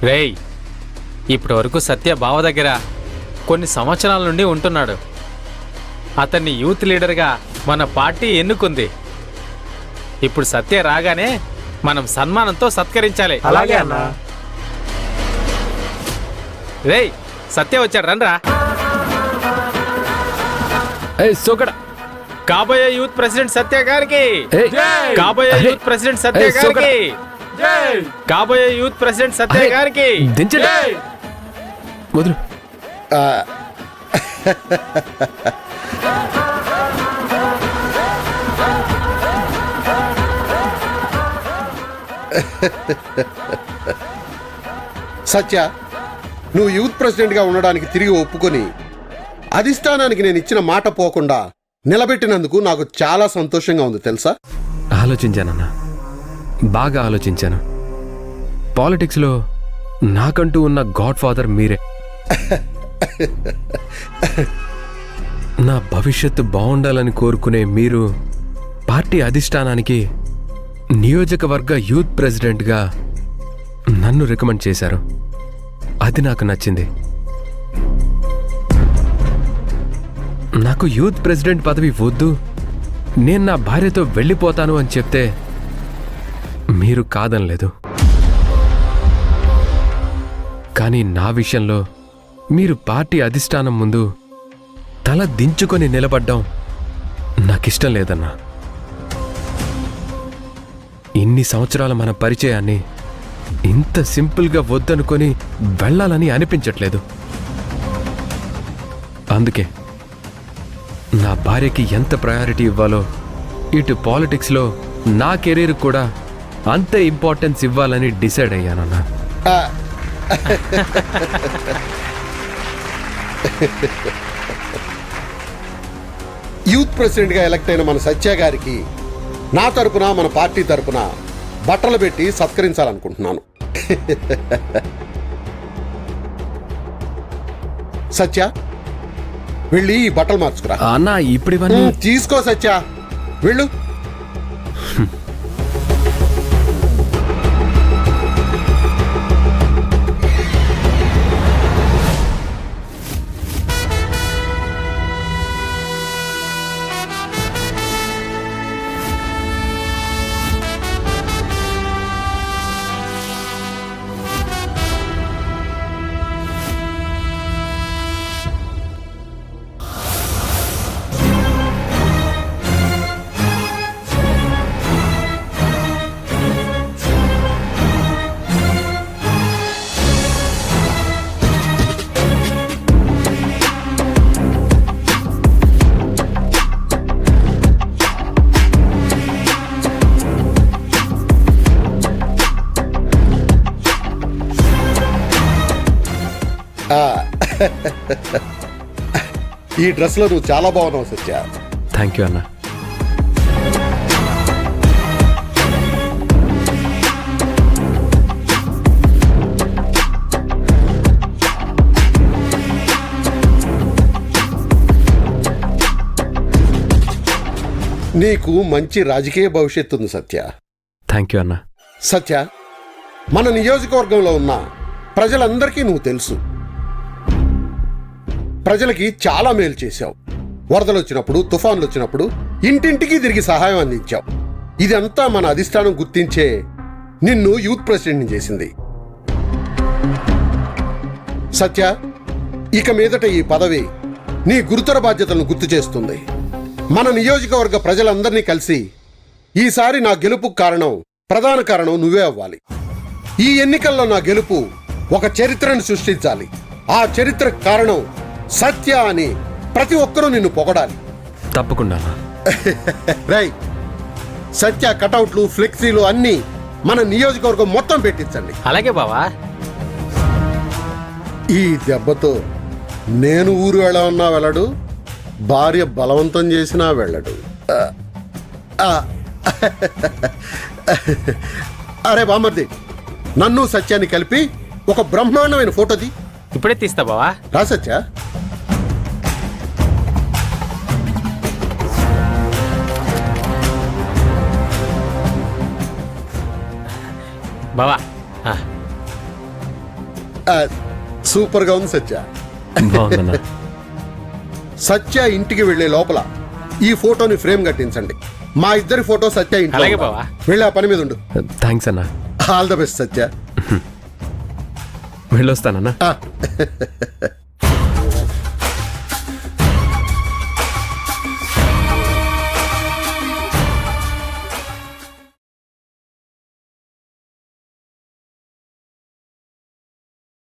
రేయ్, ఇప్పటి వరకు సత్య బావ దగ్గర కొన్ని సంవత్సరాల నుండి ఉంటున్నాడు. అతన్ని యూత్ లీడర్గా మన పార్టీ ఎన్నుకుంది. ఇప్పుడు సత్య రాగానే మనం సన్మానంతో సత్కరించాలి. అలాగే అన్నా. రేయ్, సత్య వచ్చాడు, రండ్రా. సోకడ కాబోయే యూత్ ప్రెసిడెంట్ సత్య గారికి, జై! కాబోయే యూత్ ప్రెసిడెంట్ సత్య ఏయ్, సోకడ. గారికి, కాబోయే యూత్ ప్రెసిడెంట్ సత్య గారికి. దించండి. వదులు. సత్య, నువ్వు యూత్ ప్రెసిడెంట్గా ఉండడానికి తిరిగి ఒప్పుకొని అధిష్టానానికి నేను ఇచ్చిన మాట పోకుండా నిలబెట్టినందుకు నాకు చాలా సంతోషంగా ఉంది తెలుసా. ఆలోచించానన్నా, బాగా ఆలోచించాను. పాలిటిక్స్లో నాకంటూ ఉన్న గాడ్ ఫాదర్ మీరే. నా భవిష్యత్తు బాగుండాలని కోరుకునే మీరు పార్టీ అధిష్టానానికి నియోజకవర్గ యూత్ ప్రెసిడెంట్గా నన్ను రికమెండ్ చేశారు. అది నాకు నచ్చింది. నాకు యూత్ ప్రెసిడెంట్ పదవి వద్దు, నేను నా భార్యతో వెళ్ళిపోతాను అని చెప్తే మీరు కాదనలేదు. కానీ నా విషయంలో మీరు పార్టీ అధిష్టానం ముందు తల దించుకొని నిలబడ్డం నాకిష్టం లేదన్నా. ఇన్ని సంవత్సరాల మన పరిచయాన్ని ఇంత సింపుల్గా వద్దనుకొని వెళ్ళాలని అనిపించట్లేదు. అందుకే నా భార్యకి ఎంత ప్రయారిటీ ఇవ్వాలో ఇటు పాలిటిక్స్లో నా కెరీర్ కూడా అంతే ఇంపార్టెన్స్ ఇవ్వాలని డిసైడ్ అయ్యానన్నా. యూత్ ప్రెసిడెంట్గా ఎలక్ట్ అయిన మన సత్య గారికి నా తరపున మన పార్టీ తరపున బట్టలు పెట్టి సత్కరించాలనుకుంటున్నాను. సత్య, వెళ్ళి ఈ బట్టలు మార్చుకురా. అన్న ఇప్పుడు ఇవన్నీ తీసుకో సత్య, వెళ్ళు. ఈ డ్రెస్లో నువ్వు చాలా బాగున్నావు సత్య. థ్యాంక్ యూ అన్న. నీకు మంచి రాజకీయ భవిష్యత్తు ఉంది సత్య. థ్యాంక్ యూ అన్న. సత్య, మన నియోజకవర్గంలో ఉన్న ప్రజలందరికీ నువ్వు తెలుసు. ప్రజలకి చాలా మేలు చేశావు. వరదలు వచ్చినప్పుడు, తుఫాన్లు వచ్చినప్పుడు ఇంటింటికి తిరిగి సహాయం అందించావు. ఇదంతా మన అధిష్టానం గుర్తించే నిన్ను యూత్ ప్రెసిడెంట్ని చేసింది. సత్య, ఇక మీదట ఈ పదవి నీ గురుతర బాధ్యతలను గుర్తు చేస్తుంది. మన నియోజకవర్గ ప్రజలందరినీ కలిసి ఈసారి నా గెలుపుకు ప్రధాన కారణం నువ్వే అవ్వాలి. ఈ ఎన్నికల్లో నా గెలుపు ఒక చరిత్రను సృష్టించాలి. ఆ చరిత్ర కారణం సత్య అని ప్రతి ఒక్కరూ నిన్ను పొగడాలి. తప్పకుండా. రై, సత్య కటౌట్లు, ఫ్లెక్సీలు అన్నీ మన నియోజకవర్గం మొత్తం పెట్టించండి. అలాగే బావా. ఈ దెబ్బతో నేను ఊరు వెళ్ళమన్నా వెళ్ళడు, భార్య బలవంతం చేసినా వెళ్ళడు. అరే బామర్ది, నన్ను సత్యాన్ని కలిపి ఒక బ్రహ్మాండమైన ఫోటోది. ఇప్పుడే తీస్తా బావా. రా సత్య. బావా, సూపర్ గా ఉంది సత్య. బాగుందన్నా. సత్య ఇంటికి వెళ్లే లోపల ఈ ఫోటోని ఫ్రేమ్ కట్టించండి. మా ఇద్దరి ఫోటో సత్య ఇంట్లో అలాగే ఉండాలి. బావా. వెళ్ళి ఆ పని మీద ఉండు. థ్యాంక్స్ అన్నా. ఆల్ ద బెస్ట్ సత్య. వెళ్ళొస్తానన్నా. ఆ.